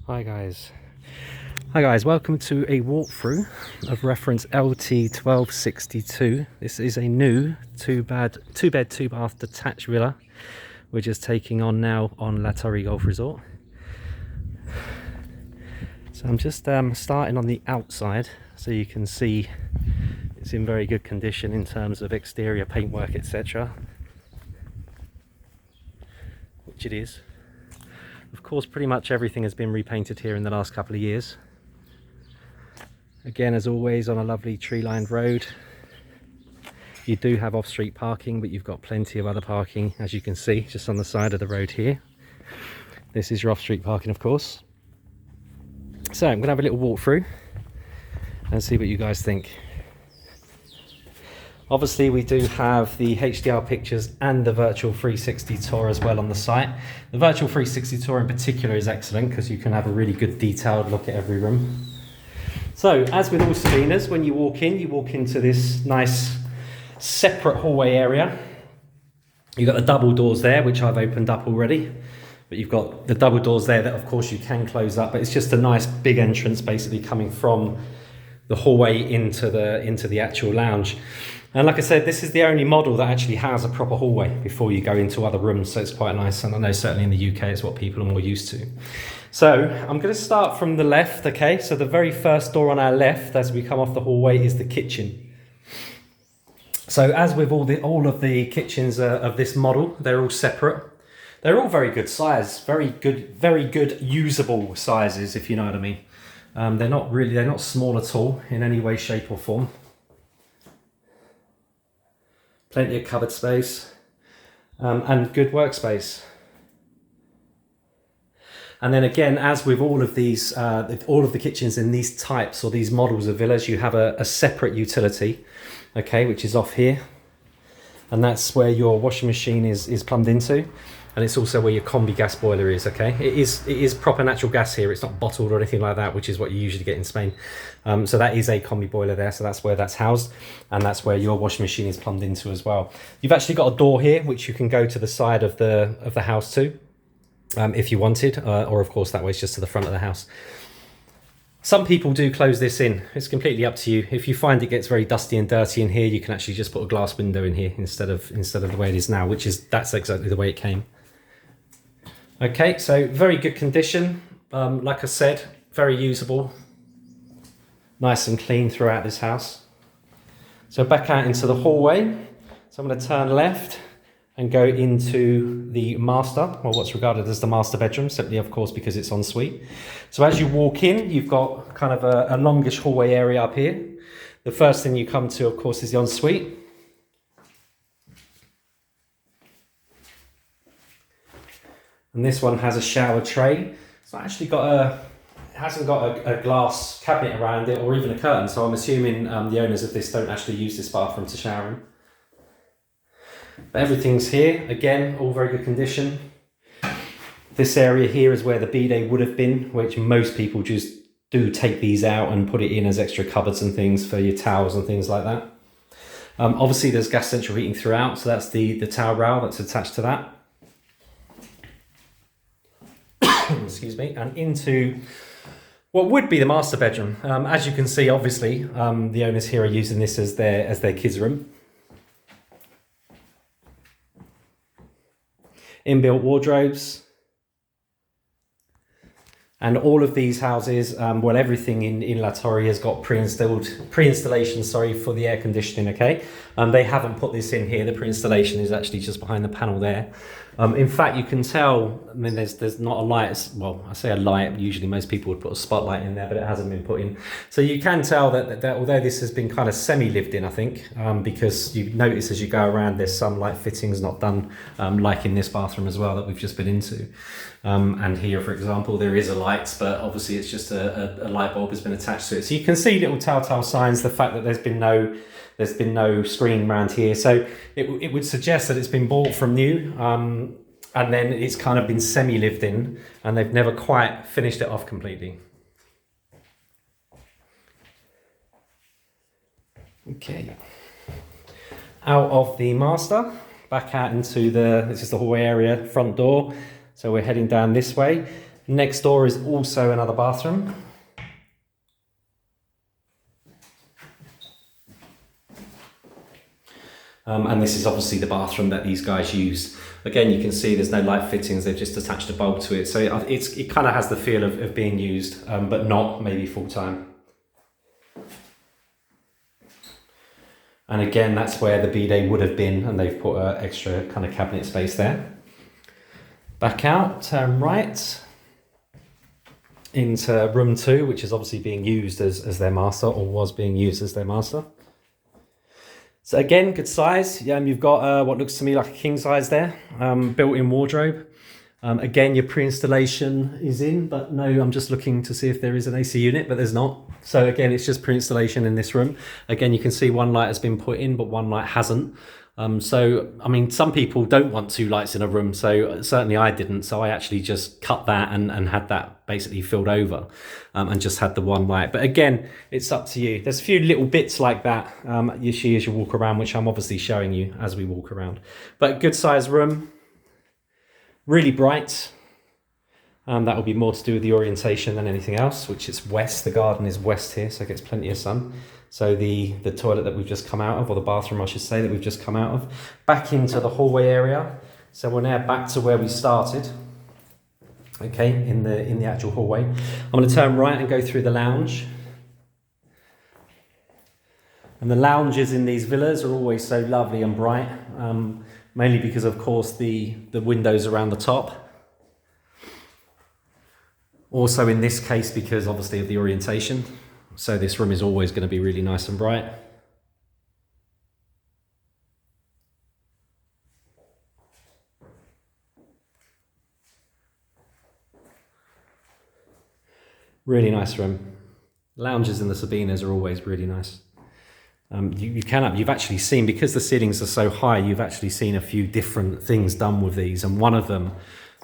Hi guys, welcome to a walkthrough of reference LT1262. This is a new two bed, two bath detached villa we're just taking on now on La Torre Golf Resort. So I'm just starting on the outside so you can see it's in very good condition in terms of exterior paintwork, etc., which it is. Of course, pretty much everything has been repainted here in the last couple of years. Again, as always, on a lovely tree-lined road. You do have off-street parking, but you've got plenty of other parking, as you can see, just on the side of the road here. This is your off-street parking, of course. So I'm going to have a little walk through and see what you guys think. Obviously, we do have the HDR pictures and the virtual 360 tour as well on the site. The virtual 360 tour in particular is excellent because you can have a really good detailed look at every room. So, as with all Sabinas, when you walk into this nice separate hallway area. You've got the double doors there, which I've opened up already. But you've got the double doors there that, of course, you can close up. But it's just a nice big entrance basically coming from the hallway into the actual lounge. And like I said, this is the only model that actually has a proper hallway before you go into other rooms, so it's quite nice. And I know certainly in the UK it's what people are more used to. So I'm going to start from the left, okay? So the very first door on our left as we come off the hallway is the kitchen. So as with all of the kitchens of this model, they're all separate. They're all very good size, very good usable sizes, if you know what I mean. They're not small at all in any way, shape or form. Plenty of cupboard space and good workspace. And then again, as with all of these, all of the kitchens in these types or these models of villas, you have a separate utility, okay, which is off here. And that's where your washing machine is plumbed into. And it's also where your combi gas boiler is, okay? It is proper natural gas here. It's not bottled or anything like that, which is what you usually get in Spain. So that is a combi boiler there. So that's where that's housed. And that's where your washing machine is plumbed into as well. You've actually got a door here, which you can go to the side of the house too, if you wanted. Or of course, that way it's just to the front of the house. Some people do close this in. It's completely up to you. If you find it gets very dusty and dirty in here, you can actually just put a glass window in here instead of the way it is now, that's exactly the way it came. Okay, so very good condition. Like I said, very usable. Nice and clean throughout this house. So back out into the hallway. So I'm going to turn left and go into the master, or what's regarded as the master bedroom, simply of course because it's en suite. So as you walk in, you've got kind of a longish hallway area up here. The first thing you come to, of course, is the en suite. And this one has a shower tray. It's not actually it hasn't got a glass cabinet around it or even a curtain. So I'm assuming the owners of this don't actually use this bathroom to shower in. But everything's here, again, all very good condition. This area here is where the bidet would have been, which most people just do take these out and put it in as extra cupboards and things for your towels and things like that. Obviously there's gas central heating throughout, so that's the towel rail that's attached to that. Excuse me, and into what would be the master bedroom. As you can see, obviously, the owners here are using this as their kids' room. Inbuilt wardrobes. And all of these houses, well, everything in La Torre has got pre-installation, for the air conditioning, okay? They haven't put this in here. The pre-installation is actually just behind the panel there. In fact, you can tell, I mean, there's not a light. Well, I say a light, usually most people would put a spotlight in there, but it hasn't been put in. So you can tell that although this has been kind of semi-lived in, I think, because you notice as you go around, there's some light fittings not done, like in this bathroom as well that we've just been into. And here, for example, there is a light, but obviously it's just a light bulb has been attached to it. So you can see little telltale signs, the fact that there's been no screen around here. So it would suggest that it's been bought from new, and then it's kind of been semi-lived in, and they've never quite finished it off completely. Okay. Out of the master, back out into this is the hallway area, front door. So we're heading down this way. Next door is also another bathroom. And this is obviously the bathroom that these guys used. Again, you can see there's no light fittings, they've just attached a bulb to it. So it kind of has the feel of being used, but not maybe full time. And again, that's where the bidet would have been, and they've put an extra kind of cabinet space there. Back out, turn right into room 2, which is obviously being used as their master, or was being used as their master. So again, good size. You've got what looks to me like a king size there, built-in wardrobe. Again, your pre-installation is in, but no, I'm just looking to see if there is an AC unit, but there's not. So again, it's just pre-installation in this room. Again, you can see one light has been put in, but one light hasn't. So, I mean, some people don't want 2 lights in a room, so certainly I didn't. So I actually just cut that and had that basically filled over and just had the one light. But again, it's up to you. There's a few little bits like that you see as you walk around, which I'm obviously showing you as we walk around. But good sized room, really bright. That will be more to do with the orientation than anything else, which is west. The garden is west here, so it gets plenty of sun. So the toilet that we've just come out of, or the bathroom I should say, that we've just come out of, back into the hallway area. So we're now back to where we started, okay, in the actual hallway. I'm going to turn right and go through the lounge. And the lounges in these villas are always so lovely and bright, mainly because, of course, the windows around the top. Also in this case, because obviously of the orientation. So this room is always going to be really nice and bright. Really nice room. Lounges in the Sabinas are always really nice. You've actually seen, because the ceilings are so high, you've actually seen a few different things done with these. And one of them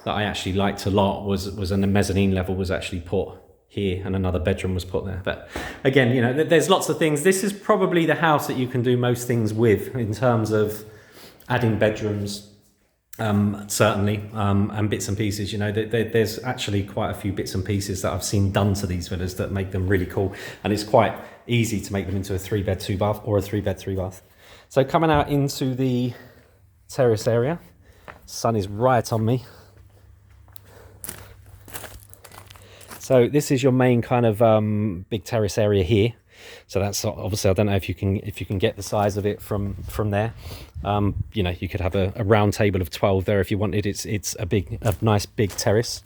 that I actually liked a lot was in the mezzanine level was actually put here, and another bedroom was put there. But again, you know, there's lots of things. This is probably the house that you can do most things with in terms of adding bedrooms, certainly, and bits and pieces. You know, there's actually quite a few bits and pieces that I've seen done to these villas that make them really cool, and it's quite easy to make them into a 3-bed 2-bath or a 3-bed 3-bath. So coming out into the terrace area, sun is right on me. So this is your main kind of big terrace area here. So that's obviously, I don't know if you can get the size of it from there. You know, you could have a round table of 12 there if you wanted. It's a nice big terrace.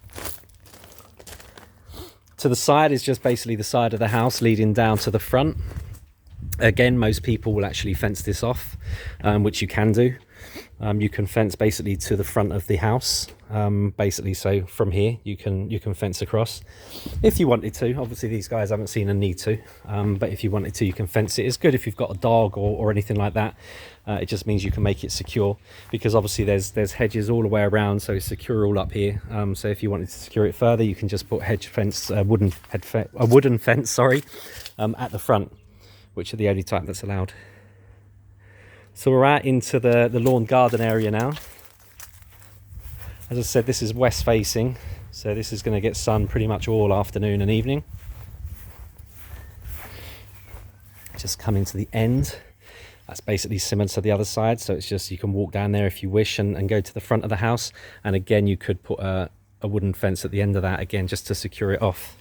To the side is just basically the side of the house leading down to the front. Again, most people will actually fence this off, which you can do. You can fence basically to the front of the house, basically. So from here you can fence across if you wanted to. Obviously these guys haven't seen a need to, but if you wanted to, you can fence it. It's good if you've got a dog or anything like that. It just means you can make it secure, because obviously there's hedges all the way around, so it's secure all up here. So if you wanted to secure it further, you can just put a wooden fence, sorry, at the front, which are the only type that's allowed. So we're out into the lawn garden area now. As I said, this is west facing, so this is going to get sun pretty much all afternoon and evening. Just coming to the end. That's basically similar to the other side, so it's just you can walk down there if you wish and go to the front of the house. And again, you could put a wooden fence at the end of that, again, just to secure it off.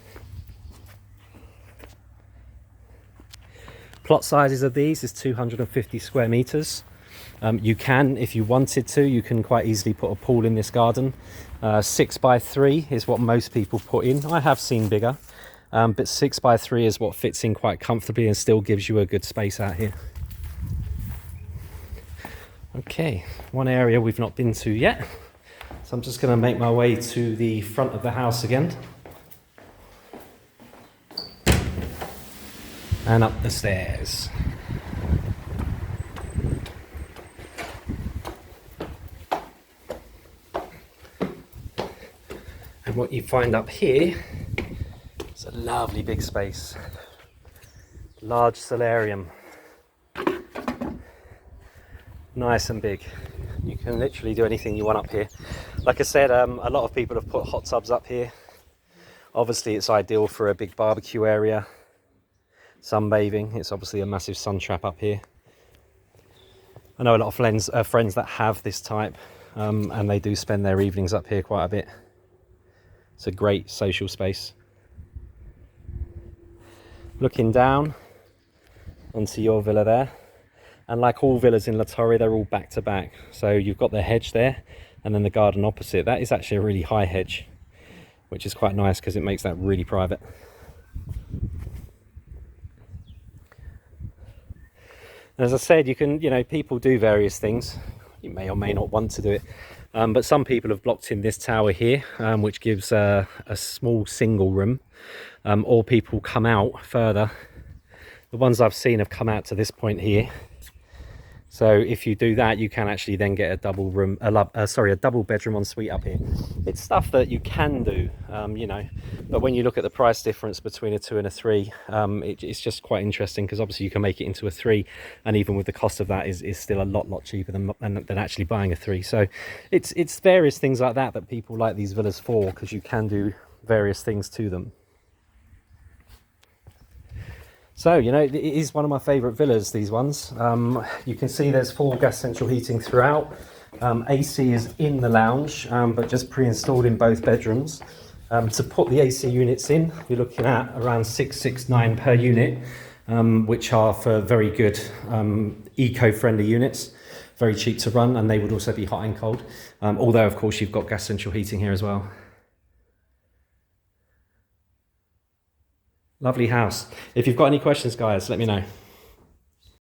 Plot sizes of these is 250 square meters. You can, if you wanted to, you can quite easily put a pool in this garden. 6x3 is what most people put in. I have seen bigger, but 6x3 is what fits in quite comfortably and still gives you a good space out here. Okay, one area we've not been to yet. So I'm just going to make my way to the front of the house again. And up the stairs. And what you find up here is a lovely big space. Large solarium. Nice and big. You can literally do anything you want up here. Like I said, a lot of people have put hot tubs up here. Obviously it's ideal for a big barbecue area, sunbathing. It's obviously a massive sun trap up here. I know a lot of friends that have this type, and they do spend their evenings up here quite a bit. It's a great social space. Looking down onto your villa there, and like all villas in La Torre, they're all back to back. So you've got the hedge there, and then the garden opposite. That is actually a really high hedge, which is quite nice because it makes that really private. And as I said, you can, people do various things. You may or may not want to do it. But some people have blocked in this tower here, which gives a small single room, or people come out further. The ones I've seen have come out to this point here. So if you do that, you can actually then get a double bedroom ensuite up here. It's stuff that you can do, but when you look at the price difference between a 2 and a 3, it's just quite interesting, because obviously you can make it into a 3, and even with the cost of that is still a lot cheaper than actually buying a 3. So it's various things like that people like these villas for, because you can do various things to them. So, it is one of my favourite villas, these ones. You can see there's full gas central heating throughout. AC is in the lounge, but just pre-installed in both bedrooms. To put the AC units in, you're looking at around 669 per unit, which are for very good eco-friendly units, very cheap to run, and they would also be hot and cold. Although, of course, you've got gas central heating here as well. Lovely house. If you've got any questions, guys, let me know.